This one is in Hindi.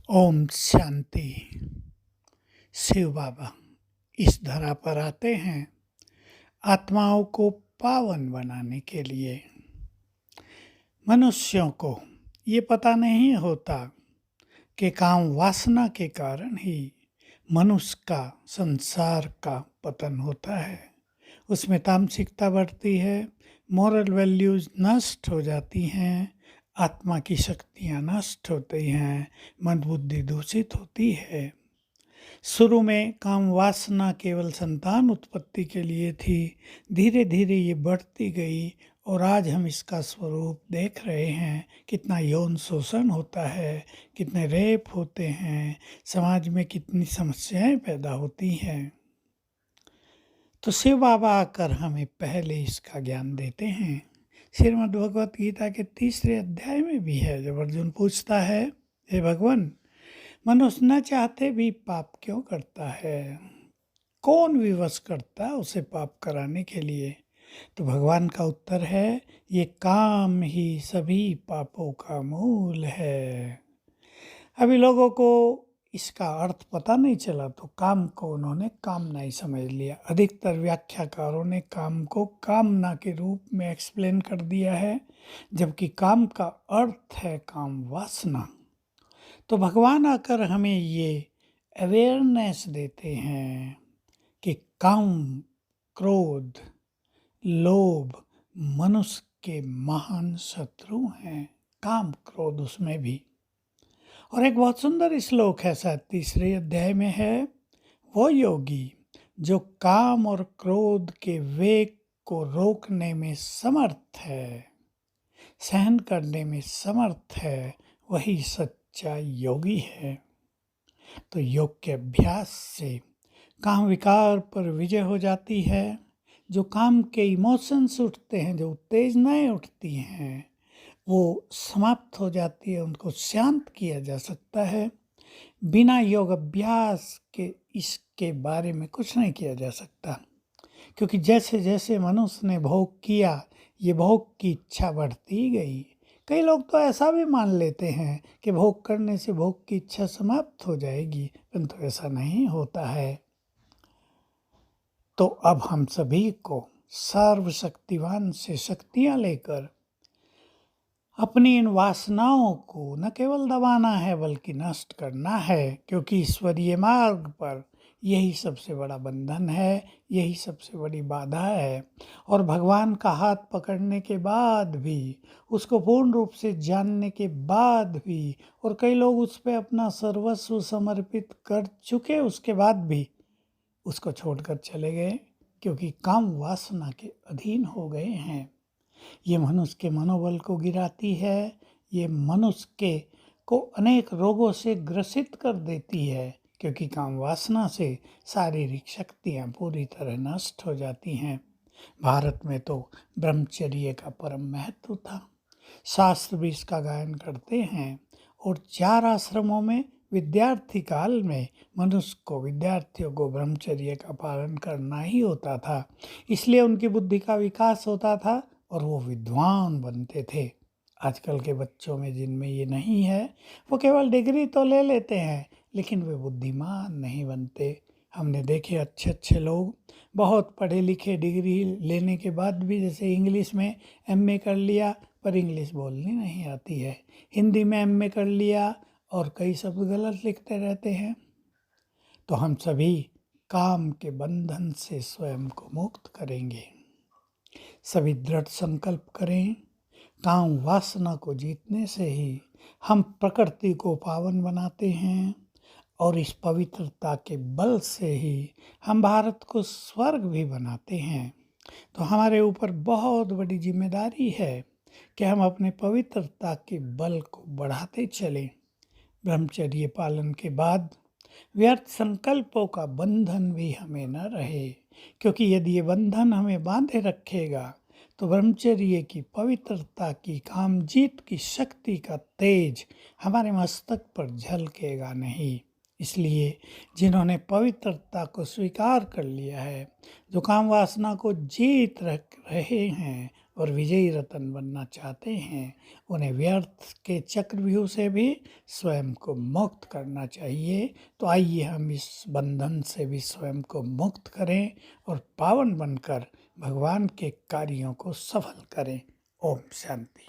ओम शांति। शिव बाबा इस धरा पर आते हैं आत्माओं को पावन बनाने के लिए। मनुष्यों को ये पता नहीं होता कि काम वासना के कारण ही मनुष्य का संसार का पतन होता है। उसमें तामसिकता बढ़ती है, मॉरल वैल्यूज नष्ट हो जाती हैं, आत्मा की शक्तियाँ नष्ट होती हैं, मन बुद्धि दूषित होती है। शुरू में काम वासना केवल संतान उत्पत्ति के लिए थी, धीरे धीरे ये बढ़ती गई और आज हम इसका स्वरूप देख रहे हैं। कितना यौन शोषण होता है, कितने रेप होते हैं, समाज में कितनी समस्याएं पैदा होती हैं। तो शिव बाबा आकर हमें पहले इसका ज्ञान देते हैं। श्रीमद् भगवत गीता के 3 अध्याय में भी है, जब अर्जुन पूछता है, हे भगवान, मनुष्य न चाहते भी पाप क्यों करता है? कौन विवश करता है उसे पाप कराने के लिए? तो भगवान का उत्तर है, ये काम ही सभी पापों का मूल है। अभी लोगों को इसका अर्थ पता नहीं चला तो काम को उन्होंने कामना ही समझ लिया। अधिकतर व्याख्याकारों ने काम को कामना के रूप में एक्सप्लेन कर दिया है, जबकि काम का अर्थ है काम वासना। तो भगवान आकर हमें ये अवेयरनेस देते हैं कि काम, क्रोध, लोभ मनुष्य के महान शत्रु हैं। काम क्रोध उसमें भी। और एक बहुत सुंदर श्लोक है, शायद 3 अध्याय में है, वो योगी जो काम और क्रोध के वेग को रोकने में समर्थ है, सहन करने में समर्थ है, वही सच्चा योगी है। तो योग के अभ्यास से काम विकार पर विजय हो जाती है। जो काम के इमोशंस उठते हैं, जो उत्तेजनाएं उठती हैं, वो समाप्त हो जाती है, उनको शांत किया जा सकता है। बिना योग अभ्यास के इसके बारे में कुछ नहीं किया जा सकता, क्योंकि जैसे जैसे मनुष्य ने भोग किया, ये भोग की इच्छा बढ़ती गई। कई लोग तो ऐसा भी मान लेते हैं कि भोग करने से भोग की इच्छा समाप्त हो जाएगी, परंतु ऐसा नहीं होता है। तो अब हम सभी को सर्वशक्तिवान से शक्तियाँ लेकर अपनी इन वासनाओं को न केवल दबाना है बल्कि नष्ट करना है, क्योंकि ईश्वरीय मार्ग पर यही सबसे बड़ा बंधन है, यही सबसे बड़ी बाधा है। और भगवान का हाथ पकड़ने के बाद भी, उसको पूर्ण रूप से जानने के बाद भी, और कई लोग उस पर अपना सर्वस्व समर्पित कर चुके उसके बाद भी उसको छोड़कर चले गए, क्योंकि काम वासना के अधीन हो गए हैं। ये मनुष्य के मनोबल को गिराती है, ये मनुष्य को अनेक रोगों से ग्रसित कर देती है, क्योंकि काम वासना से शारीरिक शक्तियाँ पूरी तरह नष्ट हो जाती हैं। भारत में तो ब्रह्मचर्य का परम महत्व था, शास्त्र भी इसका गायन करते हैं। और 4 आश्रमों में विद्यार्थी काल में मनुष्य को, विद्यार्थियों को ब्रह्मचर्य का पालन करना ही होता था, इसलिए उनकी बुद्धि का विकास होता था और वो विद्वान बनते थे। आजकल के बच्चों में जिनमें ये नहीं है, वो केवल डिग्री तो ले लेते हैं, लेकिन वे बुद्धिमान नहीं बनते। हमने देखे अच्छे अच्छे लोग, बहुत पढ़े लिखे, डिग्री लेने के बाद भी, जैसे इंग्लिश में एमए कर लिया पर इंग्लिश बोलनी नहीं आती है, हिंदी में एमए कर लिया और कई शब्द गलत लिखते रहते हैं। तो हम सभी काम के बंधन से स्वयं को मुक्त करेंगे। सभी दृढ़ संकल्प करें। काम वासना को जीतने से ही हम प्रकृति को पावन बनाते हैं, और इस पवित्रता के बल से ही हम भारत को स्वर्ग भी बनाते हैं। तो हमारे ऊपर बहुत बड़ी जिम्मेदारी है कि हम अपने पवित्रता के बल को बढ़ाते चलें। ब्रह्मचर्य पालन के बाद व्यर्थ संकल्पों का बंधन भी हमें न रहे, क्योंकि यदि ये बंधन हमें बांधे रखेगा तो ब्रह्मचर्य की पवित्रता की, काम जीत की शक्ति का तेज हमारे मस्तक पर झलकेगा नहीं। इसलिए जिन्होंने पवित्रता को स्वीकार कर लिया है, जो काम वासना को जीत रहे हैं, और विजयी रतन बनना चाहते हैं, उन्हें व्यर्थ के चक्रव्यूह से भी स्वयं को मुक्त करना चाहिए। तो आइए हम इस बंधन से भी स्वयं को मुक्त करें और पावन बनकर भगवान के कार्यों को सफल करें। ओम शांति।